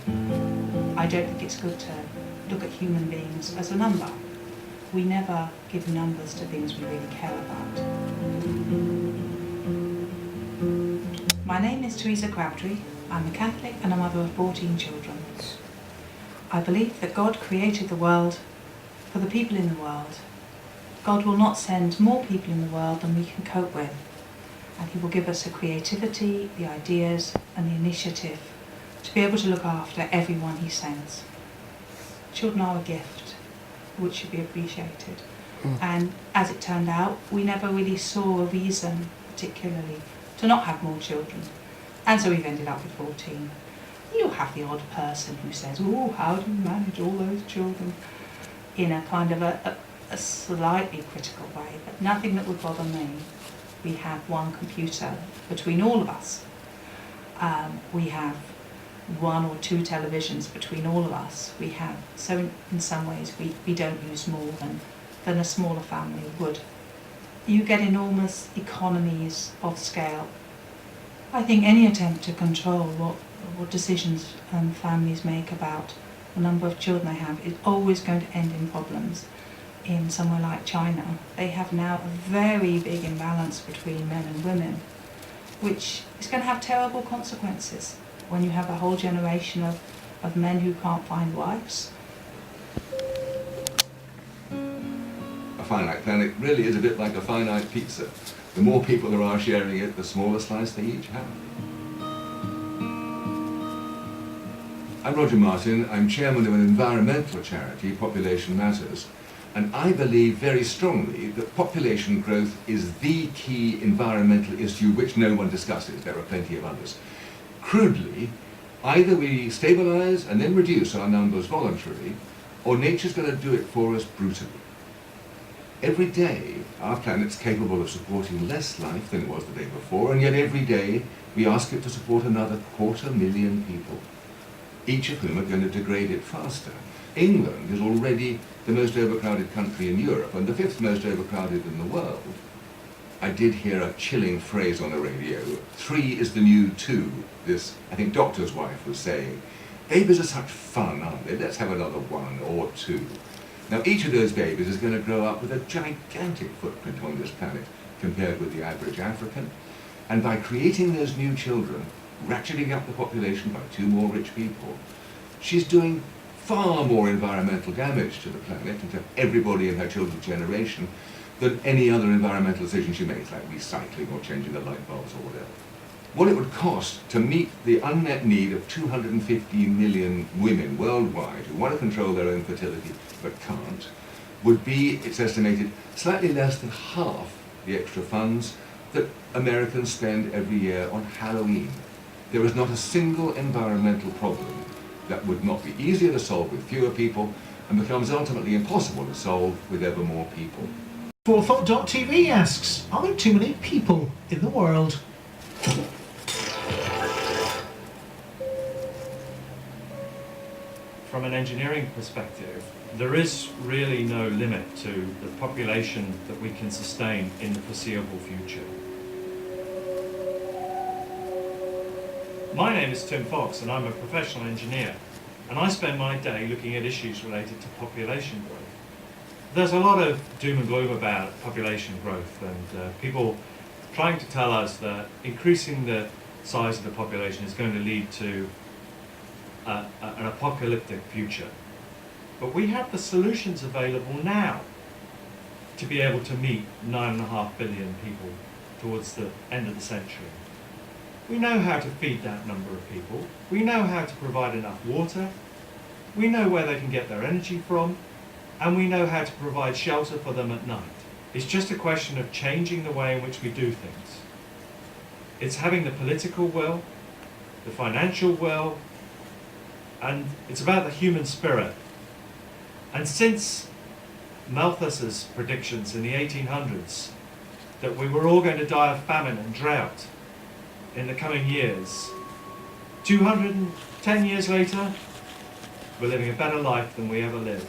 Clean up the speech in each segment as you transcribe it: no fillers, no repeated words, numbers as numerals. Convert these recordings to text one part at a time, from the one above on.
I don't think it's good to look at human beings as a number. We never give numbers to things we really care about. My name is Teresa Crabtree. I'm a Catholic and a mother of 14 children. I believe that God created the world for the people in the world. God will not send more people in the world than we can cope with. And He will give us the creativity, the ideas and the initiative to be able to look after everyone He sends. Children are a gift which should be appreciated. And as it turned out, we never really saw a reason particularly to not have more children. And so we've ended up with 14. You'll have the odd person who says, oh, how do you manage all those children? In a kind of a slightly critical way, but nothing that would bother me. We have one computer between all of us. We have one or two televisions between all of us. We have, so in some ways we don't use more than a smaller family would. You get enormous economies of scale. I think any attempt to control what decisions families make about the number of children they have is always going to end in problems. In somewhere like China, they have now a very big imbalance between men and women, which is going to have terrible consequences when you have a whole generation of men who can't find wives. A finite planet really is a bit like a finite pizza. The more people there are sharing it, the smaller slice they each have. I'm Roger Martin. I'm chairman of an environmental charity, Population Matters, and I believe very strongly that population growth is the key environmental issue which no one discusses. There are plenty of others. Crudely, either we stabilise and then reduce our numbers voluntarily, or nature's going to do it for us brutally. Every day, our planet's capable of supporting less life than it was the day before, and yet every day we ask it to support another 250,000 people, each of whom are going to degrade it faster. England is already the most overcrowded country in Europe and the 5th most overcrowded in the world. I did hear a chilling phrase on the radio, 3 is the new 2, this, I think, doctor's wife was saying. Babies are such fun, aren't they? Let's have another 1 or 2. Now, each of those babies is going to grow up with a gigantic footprint on this planet compared with the average African. And by creating those new children, ratcheting up the population by 2 more rich people, she's doing far more environmental damage to the planet and to everybody in her children's generation than any other environmental decision she makes, like recycling or changing the light bulbs or whatever. What it would cost to meet the unmet need of 250 million women worldwide who want to control their own fertility but can't, would be, it's estimated, slightly less than half the extra funds that Americans spend every year on Halloween. There is not a single environmental problem that would not be easier to solve with fewer people and becomes ultimately impossible to solve with ever more people. Forethought.tv asks, are there too many people in the world? From an engineering perspective, there is really no limit to the population that we can sustain in the foreseeable future. My name is Tim Fox and I'm a professional engineer, and I spend my day looking at issues related to population growth. There's a lot of doom and gloom about population growth and people trying to tell us that increasing the size of the population is going to lead to an apocalyptic future. But we have the solutions available now to be able to meet 9.5 billion people towards the end of the century. We know how to feed that number of people. We know how to provide enough water. We know where they can get their energy from. And we know how to provide shelter for them at night. It's just a question of changing the way in which we do things. It's having the political will, the financial will, and it's about the human spirit. And since Malthus's predictions in the 1800s that we were all going to die of famine and drought in the coming years, 210 years later, we're living a better life than we ever lived.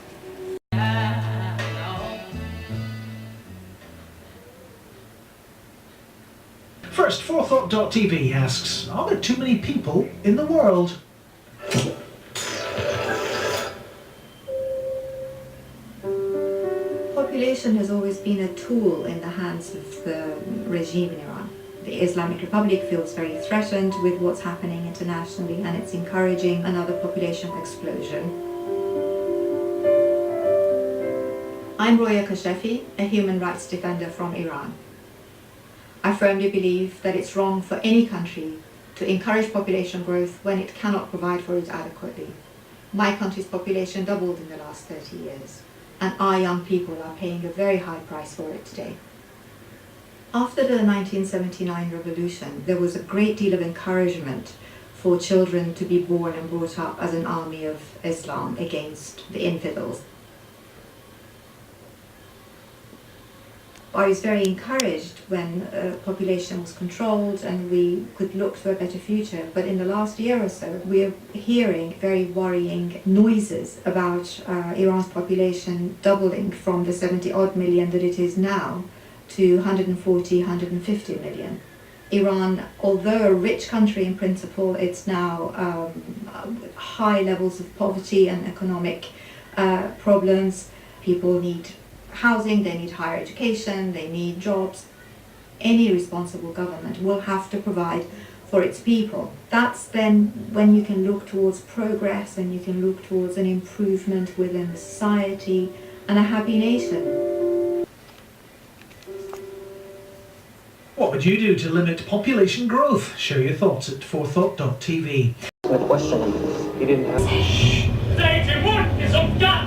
First, Forethought.tv asks, are there too many people in the world? population has always been a tool in the hands of the regime in Iran. The Islamic Republic feels very threatened with what's happening internationally, and it's encouraging another population explosion. I'm Roya Kashefi, a human rights defender from Iran. I firmly believe that it's wrong for any country to encourage population growth when it cannot provide for it adequately. My country's population doubled in the last 30 years, and our young people are paying a very high price for it today. After the 1979 revolution, there was a great deal of encouragement for children to be born and brought up as an army of Islam against the infidels. I was very encouraged when population was controlled and we could look to a better future. But in the last year or so, we're hearing very worrying noises about Iran's population doubling from the 70-odd million that it is now to 140, 150 million. Iran, although a rich country in principle, it's now high levels of poverty and economic problems. People need housing, they need higher education, they need jobs. Any responsible government will have to provide for its people. That's then when you can look towards progress and you can look towards an improvement within the society and a happy nation. What would you do to limit population growth? Share your thoughts at forethought.tv. With questioning, he didn't have... Deze moed is op dat